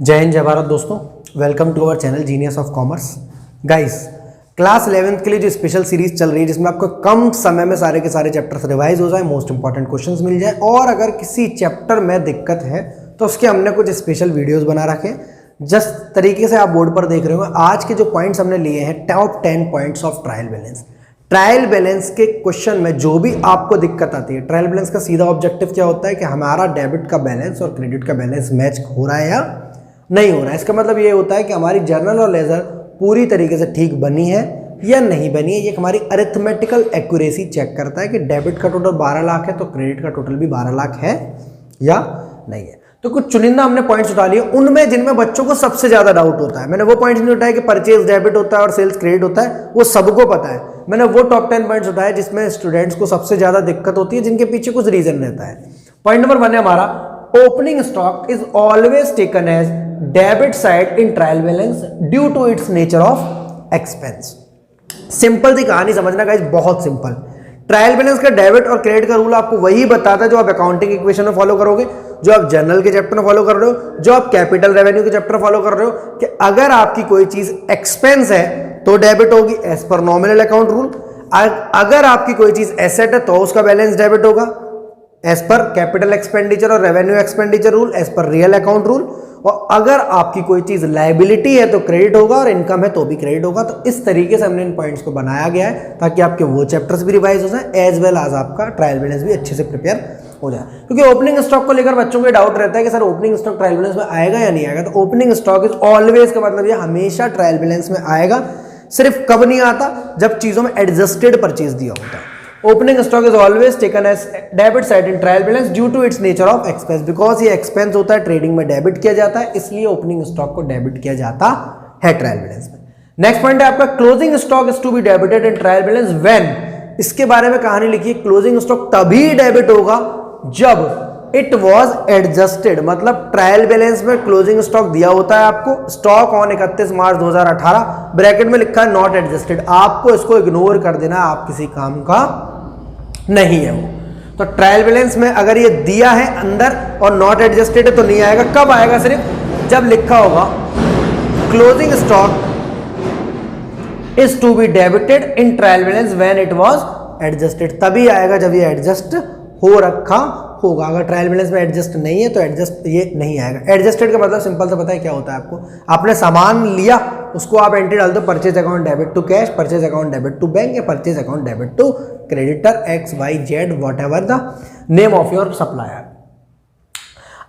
जय हिंद जय भारत दोस्तों, welcome to our channel genius of commerce. Guys, class 11th के लिए जो स्पेशल सीरीज चल रही है जिसमें आपको कम समय में सारे के सारे चैप्टर्स रिवाइज हो जाए, मोस्ट इंपॉर्टेंट क्वेश्चंस मिल जाए और अगर किसी चैप्टर में दिक्कत है तो उसके हमने कुछ स्पेशल वीडियोस बना रखे हैं। जिस तरीके से आप बोर्ड पर देख रहे हो, आज के जो पॉइंट्स हमने लिए हैं top 10 points of trial balance. Trial balance के क्वेश्चन में जो भी आपको दिक्कत आती है, ट्रायल बैलेंस का सीधा ऑब्जेक्टिव क्या होता है कि हमारा डेबिट का बैलेंस और क्रेडिट का बैलेंस मैच हो रहा है या नहीं हो रहा है। इसका मतलब ये होता है कि हमारी जर्नल और लेजर पूरी तरीके से ठीक बनी है या नहीं बनी है। ये हमारी अरिथमेटिकल एक्यूरेसी चेक करता है कि डेबिट का टोटल 12 लाख है तो क्रेडिट का टोटल भी 12 लाख है या नहीं है। तो कुछ चुनिंदा हमने पॉइंट्स उठा लिए उनमें जिनमें बच्चों को सबसे ज्यादा डाउट होता है। मैंने वो पॉइंट्स नहीं उठाए कि परचेज डेबिट होता है और सेल्स क्रेडिट होता है, वो सबको पता है। मैंने वो टॉप 10 पॉइंट्स उठाए जिसमें स्टूडेंट्स को सबसे ज्यादा दिक्कत होती है, जिनके पीछे कुछ रीजन रहता है। पॉइंट नंबर 1 है हमारा, opening stock is always taken as debit side in trial balance due to its nature of expense. Simple सी कहानी समझना गाइस, बहुत सिंपल। ट्रायल बैलेंस का डेबिट और क्रेडिट का रूल आपको वही बताता है जो आप अकाउंटिंग इक्वेशन में फॉलो करोगे, जो आप जर्नल के चैप्टर में फॉलो कर रहे हो, जो आप कैपिटल रेवेन्यू के चैप्टर फॉलो कर रहे हो, कि अगर आपकी कोई चीज एक्सपेंस है तो डेबिट होगी as per nominal account rule. अगर आपकी कोई चीज एसेट है तो उसका बैलेंस डेबिट होगा एज पर कैपिटल एक्सपेंडिचर और revenue expenditure rule, as per real account rule. और अगर आपकी कोई चीज लायबिलिटी है तो क्रेडिट होगा और इनकम है तो भी क्रेडिट होगा। तो इस तरीके से हमने इन पॉइंट्स को बनाया गया है ताकि आपके वो चैप्टर्स भी रिवाइज हो जाए एज वेल एज आपका ट्रायल बैलेंस भी अच्छे से प्रिपेयर हो जाए। क्योंकि ओपनिंग स्टॉक को लेकर बच्चों को डाउट रहता है कि sir opening stock trial balance में आएगा या नहीं आएगा। तो ओपनिंग स्टॉक इज ऑलवेज का मतलब ये हमेशा ट्रायल बैलेंस में आएगा। सिर्फ कब नहीं आता, जब चीजों में एडजस्टेड परचेज दिया होता है। Opening stock is always taken as debit side in trial balance due to its nature of expense. Because ये एक्सपेंस होता है, ट्रेडिंग में डेबिट किया जाता है, इसलिए ओपनिंग स्टॉक को डेबिट किया जाता है ट्रायल बैलेंस में। नेक्स्ट पॉइंट है आपका, closing stock is to be debited in trial balance when. इसके बारे में कहानी लिखी, क्लोजिंग स्टॉक तभी डेबिट होगा जब इट वॉज एडजस्टेड। मतलब ट्रायल बैलेंस में क्लोजिंग स्टॉक दिया होता है आपको, स्टॉक ऑन 31 मार्च 2018, ब्रैकेट में लिखा है नॉट एडजस्टेड। आपको इसको इग्नोर कर देना, आप किसी काम का नहीं है वो। तो ट्रायल बैलेंस में अगर ये दिया है अंदर और नॉट एडजस्टेड है तो नहीं आएगा। कब आएगा? सिर्फ जब लिखा होगा closing stock is to be debited in trial balance when it was adjusted. तभी आएगा जब ये एडजस्ट हो रखा होगा। अगर ट्रायल बैलेंस में एडजस्ट नहीं है तो एडजस्ट ये नहीं आएगा। एडजस्टेड का मतलब सिंपल से पता है क्या होता है आपको, आपने सामान लिया, उसको आप एंट्री डाल दो purchase account debit to cash, purchase account debit to bank या purchase account debit to creditor XYZ whatever the name of your supplier.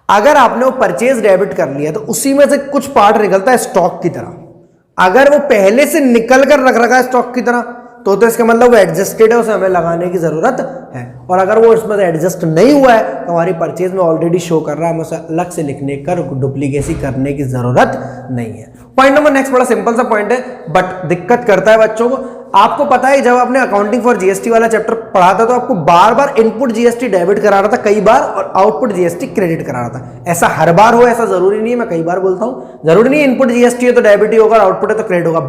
अगर आपने वो परचेज डेबिट कर लिया तो उसी में से कुछ पार्ट निकलता है स्टॉक की तरह। अगर वो पहले से निकल कर रख रखा है स्टॉक की तरह तो इसका मतलब वो एडजस्टेड है, उसे हमें लगाने की जरूरत है। और अगर वो इसमें से एडजस्ट नहीं हुआ है तो हमारी परचेज में ऑलरेडी शो कर रहा है, हमें उसे अलग से लिखने का डुप्लीकेसी करने की जरूरत नहीं है। पॉइंट नंबर नेक्स्ट बड़ा सिंपल सा पॉइंट है बट दिक्कत करता है बच्चों को। आपको पता है जब आपने अकाउंटिंग फॉर जीएसटी वाला चैप्टर पढ़ा था तो आपको बार बार इनपुट जीएसटी डेबिट करा रहा था कई बार और आउटपुट जीएसटी क्रेडिट करा रहा था। ऐसा हर बार हो ऐसा जरूरी नहीं है, मैं कई बार बोलता हूं जरूरी नहीं है इनपुट जीएसटी है तो डेबिट ही होगा, आउटपुट है तो क्रेडिट होगा।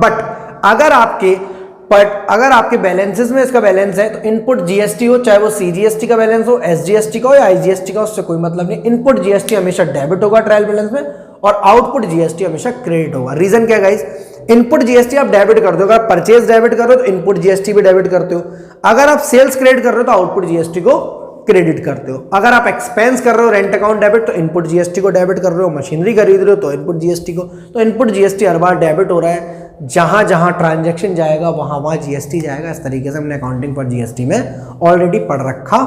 बट अगर आपके बैलेंसेस में इसका बैलेंस है तो इनपुट जीएसटी हो, चाहे वो सीजीएसटी का बैलेंस हो, एसजीएसटी का हो या आईजीएसटी का, उससे कोई मतलब नहीं। इनपुट जीएसटी हमेशा डेबिट होगा ट्रायल बैलेंस में और आउटपुट जीएसटी हमेशा क्रेडिट होगा। रीजन क्या गाइस? इनपुट जीएसटी आप डेबिट करते हो, अगर परचेज डेबिट कर रहे हो तो इनपुट जीएसटी भी डेबिट करते हो। अगर आप सेल्स क्रेडिट कर रहे हो तो आउटपुट जीएसटी को क्रेडिट करते हो। अगर आप एक्सपेंस कर रहे हो रेंट अकाउंट डेबिट तो इनपुट जीएसटी को डेबिट कर रहे हो। मशीनरी खरीद रहे हो तो इनपुट जीएसटी को, तो इनपुट जीएसटी हर बार डेबिट हो रहा है। जहां जहां ट्रांजैक्शन जाएगा वहां वहां जीएसटी जाएगा। इस तरीके से हमने अकाउंटिंग फॉर जीएसटी में ऑलरेडी पढ़ रखा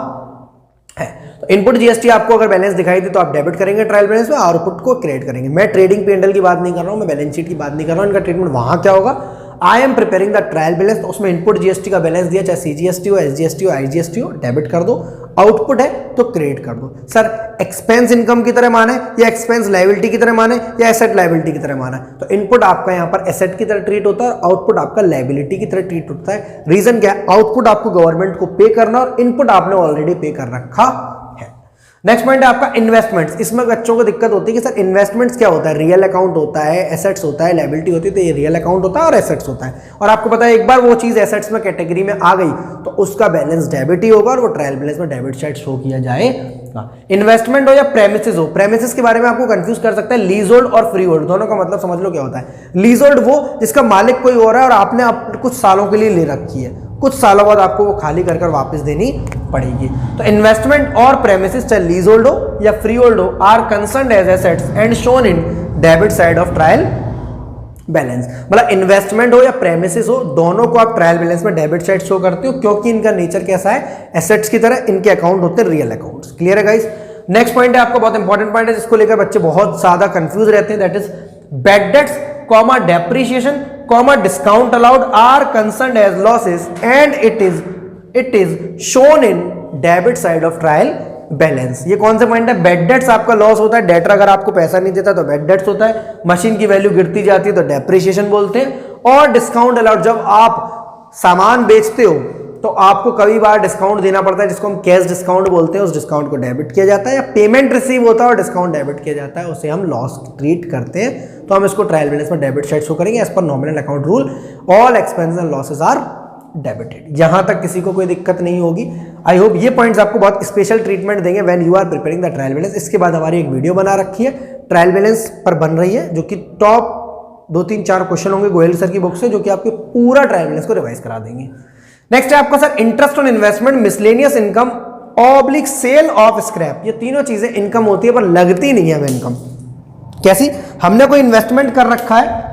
है। तो इनपुट जीएसटी आपको अगर बैलेंस दिखाई दे तो आप डेबिट करेंगे ट्रायल बैलेंस में, आउटपुट को क्रेडिट करेंगे। मैं ट्रेडिंग P&L की बात नहीं कर रहा हूं, मैं बैलेंस शीट की बात नहीं कर रहा हूं। इनका ट्रीटमेंट वहां क्या होगा, I am preparing the trial balance, तो उसमें इनपुट जीएसटी का बैलेंस दिया, चाहे सीजीएसटी हो, एसजीएसटी हो, आईजीएसटी हो, डेबिट कर दो। आउटपुट है तो क्रेडिट कर दो। सर एक्सपेंस इनकम की तरह माने या एक्सपेंस लायबिलिटी की तरह माने या एसेट लायबिलिटी की तरह माना, तो इनपुट आपका यहाँ पर एसेट की तरह ट्रीट होता है, आउटपुट आपका लायबिलिटी की तरह ट्रीट होता है। रीजन क्या है? आउटपुट आपको गवर्नमेंट को पे करना और इनपुट आपने ऑलरेडी पे कर रखा है। नेक्स्ट पॉइंट है आपका इन्वेस्टमेंट्स। इसमें बच्चों को दिक्कत होती है कि सर इन्वेस्टमेंट्स क्या होता है, रियल अकाउंट होता है, एसेट्स होता है, लायबिलिटी होती है। तो ये रियल अकाउंट होता है और एसेट्स होता है, और आपको पता है एक बार वो चीज एसेट्स में कैटेगरी में आ गई तो उसका बैलेंस डेबिट ही होगा और वो ट्रायल बैलेंस में डेबिट साइड शो किया जाएगा। इन्वेस्टमेंट हो या प्रेमिसेस हो, प्रेमिसेस के बारे में आपको कंफ्यूज कर सकता है लीज होल्ड और फ्री होल्ड, दोनों का मतलब समझ लो क्या होता है। लीज होल्ड वो जिसका मालिक कोई और है और आपने कुछ सालों के लिए ले रखी है, कुछ सालों बाद आपको वो खाली कर कर वापस देनी पड़ेगी। तो इन्वेस्टमेंट और प्रेमिसेस चाहे लीज होल्ड हो या फ्री होल्ड हो are concerned as assets and shown in debit side of trial balance. मतलब इन्वेस्टमेंट हो या प्रेमिसेस हो, दोनों को आप ट्रायल बैलेंस में डेबिट साइड शो करते हो क्योंकि इनका नेचर कैसा है, एसेट्स की तरह। इनके अकाउंट होते हैं रियल अकाउंट्स। क्लियर है गाइस। नेक्स्ट पॉइंट है आपका बहुत इंपॉर्टेंट पॉइंट है जिसको लेकर बच्चे बहुत ज्यादा कंफ्यूज रहते हैं, that is bad debts comma depreciation comma discount allowed are concerned as losses and it is shown in debit side of trial balance. ये कौन सा पॉइंट है, बैड डेट्स आपका लॉस होता है, डेटर अगर आपको पैसा नहीं देता तो बैड डेट्स होता है, मशीन की वैल्यू गिरती जाती है तो डेप्रिसिएशन बोलते हैं, और डिस्काउंट अलाउड जब आप सामान बेचते हो तो आपको कभी बार डिस्काउंट देना पड़ता है जिसको हम कैश डिस्काउंट बोलते हैं, उस डिस्काउंट को डेबिट किया जाता है, या पेमेंट रिसीव होता है और डिस्काउंट डेबिट किया जाता है, उसे हम लॉस ट्रीट करते हैं। तो हम इसको ट्रायल बैलेंस में डेबिट साइड शो करेंगे as per nominal account rule, all expenses and losses are debited. यहां तक किसी को कोई दिक्कत नहीं होगी। आई होप ये पॉइंट्स आपको बहुत स्पेशल ट्रीटमेंट देंगे when you are preparing the trial balance. इसके बाद हमारी एक वीडियो बना रखी है ट्रायल बैलेंस पर बन रही है, जो कि टॉप 2-3-4 क्वेश्चन होंगे गोयल सर की बुक से, जो कि आपके पूरा ट्रायल बैलेंस को रिवाइज करा देंगे। नेक्स्ट है आपका sir interest on investment, miscellaneous income, oblique sale of scrap. ये तीनों चीजें इनकम होती है पर लगती नहीं है हमें इनकम। कैसी, हमने कोई इन्वेस्टमेंट कर रखा है,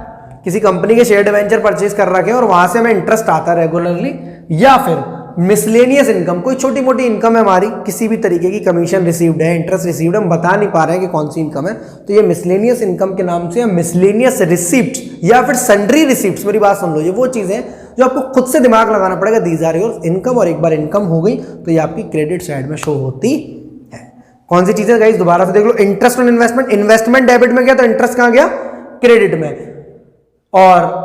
किसी कंपनी के शेयर डिवेंचर परचेज कर रखे हैं और वहां से हमें इंटरेस्ट आता है रेगुलरली, या फिर मिसलेनियस इनकम, कोई छोटी मोटी इनकम है हमारी किसी भी तरीके की, कमीशन रिसीव्ड है, इंटरेस्ट रिसीव्ड है, हम बता नहीं पा रहे हैं कि कौन सी इनकम है, तो ये मिसलेनियस इनकम के नाम से, मिसलेनियस रिसिप्ट या फिर सन्ड्री रिसिप्ट, मेरी बात सुन लो, ये वो चीजें जो आपको खुद से दिमाग लगाना पड़ेगा। दीज आर योर इनकम, और एक बार इनकम हो गई तो ये आपकी क्रेडिट साइड में शो होती है। कौन सी चीजें गाइस, दोबारा से देख लो। Interest on investment, investment debit में गया तो इंटरेस्ट कहां गया, क्रेडिट में। और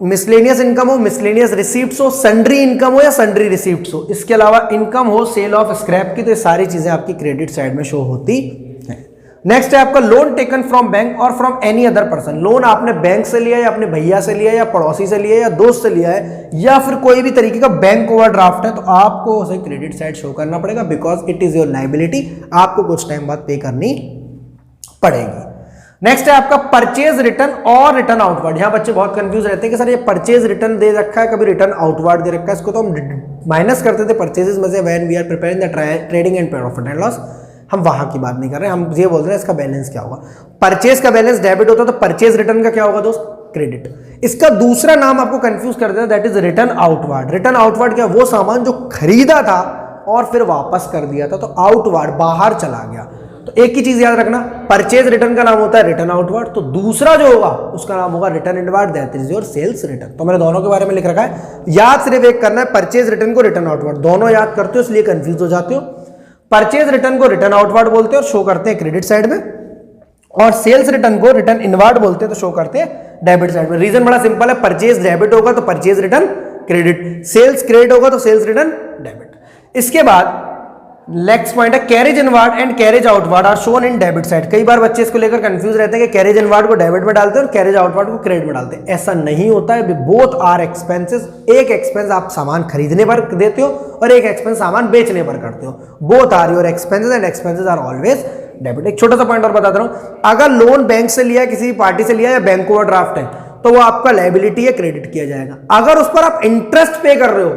मिसलेनियस इनकम हो, मिसलेनियस रिसीप्ट्स हो, सन्ड्री इनकम हो या सन्ड्री रिसीप्ट्स हो, इसके अलावा इनकम हो सेल ऑफ स्क्रैप की, तो ये सारी चीजें आपकी क्रेडिट साइड में शो होती है। नेक्स्ट है आपका लोन टेकन फ्रॉम बैंक और from any other person. Loan आपने बैंक से लिया या अपने भैया से लिया या पड़ोसी से लिया या दोस्त से लिया है या फिर कोई भी तरीके का बैंक ओवरड्राफ्ट है, तो आपको उसे क्रेडिट साइड शो करना पड़ेगा because it is your liability, आपको कुछ टाइम बाद पे करनी पड़ेगी। नेक्स्ट है आपका परचेज रिटर्न और रिटर्न आउटवर्ड। यहां बच्चे बहुत कंफ्यूज रहते हैं कि सर ये परचेज रिटर्न दे रखा है, कभी रिटर्न आउटवर्ड दे रखा है, इसको तो हम माइनस करते थे परचेजेस में से when we are preparing the trading and profit and loss. हम वहां की बात नहीं कर रहे, हम ये बोल रहे हैं इसका बैलेंस क्या होगा। परचेज का बैलेंस डेबिट होता है तो परचेज रिटर्न का क्या होगा दोस्त, क्रेडिट। इसका दूसरा नाम आपको कंफ्यूज कर देता है, that is return outward. Return outward क्या, वो सामान जो खरीदा था और फिर वापस कर दिया था, तो आउटवर्ड बाहर चला गया। तो एक ही चीज याद रखना, परचेज रिटर्न का नाम होता है रिटर्न आउटवर्ड, तो दूसरा जो होगा उसका नाम होगा return inward, that is your sales return. तो मैंने दोनों के बारे में लिख रखा है, याद सिर्फ एक करना है, परचेज रिटर्न को रिटर्न आउटवर्ड, दोनों याद करते हो इसलिए कंफ्यूज हो जाते हो। परचेज रिटर्न को रिटर्न आउटवर्ड बोलते हैं और शो करते हैं क्रेडिट साइड में, और सेल्स रिटर्न को रिटर्न इनवर्ड बोलते हैं तो शो करते हैं डेबिट साइड में। रीजन बड़ा सिंपल है, परचेज डेबिट होगा तो purchase return credit, sales credit होगा तो सेल्स रिटर्न डेबिट। इसके बाद नेक्स्ट पॉइंट है carriage inward and carriage outward are shown in debit side. कई बार बच्चे इसको लेकर कंफ्यूज रहते हैं कि कैरेज इनवर्ड को डेबिट में डालते हैं और कैरेज आउटवर्ड को क्रेडिट में डालते हैं। ऐसा नहीं होता है, बोथ आर एक्सपेंसेस। एक एक्सपेंस आप सामान खरीदने पर देते हो और एक एक्सपेंस सामान बेचने पर करते हो। Both are your expenses and expenses are always debit. एक छोटा सा पॉइंट और बताता हूं, अगर लोन बैंक से लिया, किसी पार्टी से लिया या बैंक ओवरड्राफ्ट है, तो वो आपका लायबिलिटी है, क्रेडिट किया जाएगा। अगर उस पर आप इंटरेस्ट पे कर रहे हो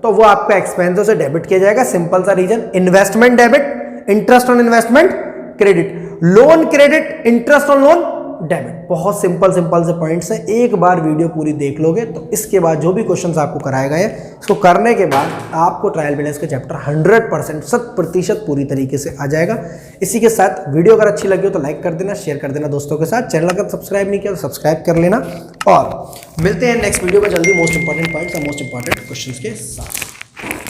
तो वो आपका एक्सपेंसों से डेबिट किया जाएगा। सिंपल सा reason, investment debit, interest on investment credit, loan credit, interest on loan debit. बहुत सिंपल सिंपल से पॉइंट्स हैं, एक बार वीडियो पूरी देख लोगे तो इसके बाद जो भी क्वेश्चंस आपको कराए गए इसको करने के बाद आपको ट्रायल बैलेंस के चैप्टर 100% 100% पूरी तरीके से आ जाएगा। इसी के साथ वीडियो अगर अच्छी लगी हो तो लाइक कर देना, शेयर कर देना दोस्तों के साथ। चैनल अगर सब्सक्राइब नहीं किया तो सब्सक्राइब कर लेना, और मिलते हैं नेक्स्ट वीडियो में जल्दी मोस्ट इंपॉर्टेंट पॉइंट्स और मोस्ट इंपॉर्टेंट क्वेश्चंस के साथ।